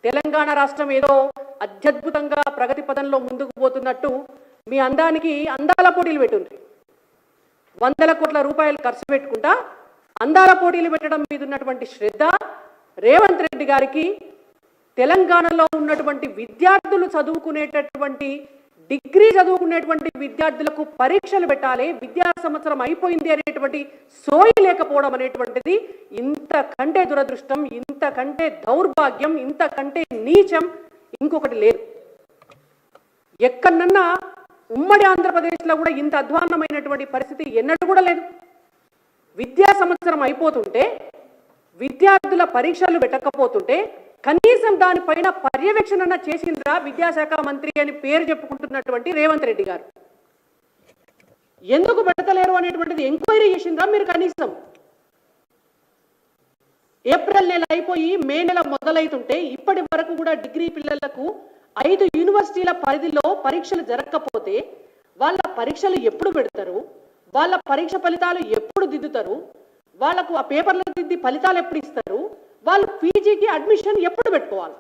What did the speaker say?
తెలంగాణ రాష్ట్రం ఏదో అత్యద్భుతంగా ప్రగతి పదంలో ముందుకు పోతున్నట్టు మీ అందానికి అందాల పోటీలు పెట్టుంది. 100 కోట్ల రూపాయలు ఖర్చు పెట్టుకుంటా అందాల పోటీలు పెట్టడం మీద ఉన్నటువంటి శ్రద్ధ రేవంత్ రెడ్డి గారికి తెలంగాణలో ఉన్నటువంటి విద్యార్థులు చదువుకునేటటువంటి డిగ్రీ చదువుకునేటువంటి విద్యార్థులకు పరీక్షలు పెట్టాలి, విద్యా సంవత్సరం అయిపోయింది అనేటువంటి సోయి లేకపోవడం అనేటువంటిది ఇంతకంటే దురదృష్టం, ఇంతకంటే దౌర్భాగ్యం, ఇంతకంటే నీచం ఇంకొకటి లేదు. ఎక్కడన్నా ఉమ్మడి ఆంధ్రప్రదేశ్లో కూడా ఇంత అధ్వాన్నమైనటువంటి పరిస్థితి ఎన్నడూ కూడా లేదు. విద్యా సంవత్సరం అయిపోతుంటే విద్యార్థుల పరీక్షలు పెట్టకపోతుంటే కనీసం దానిపైన పర్యవేక్షణ చేసిండ్రా విద్యాశాఖ మంత్రి అని పేరు చెప్పుకుంటున్నటువంటి రేవంత్ రెడ్డి గారు? ఎందుకు పెడతలేరు అనేటువంటిది ఎంక్వైరీ చేసిండ్రా మీరు? కనీసం ఏప్రిల్ నెల అయిపోయి మే నెల మొదలైతుంటే ఇప్పటి వరకు కూడా డిగ్రీ పిల్లలకు 5 యూనివర్సిటీల పరిధిలో పరీక్షలు జరగకపోతే వాళ్ళ పరీక్షలు ఎప్పుడు పెడతారు? వాళ్ళ పరీక్ష ఫలితాలు ఎప్పుడు దిద్దుతారు? వాళ్ళకు ఆ పేపర్లు దిద్ది ఫలితాలు ఎప్పుడు ఇస్తారు? వాళ్ళు పీజీకి అడ్మిషన్ ఎప్పుడు పెట్టుకోవాలి?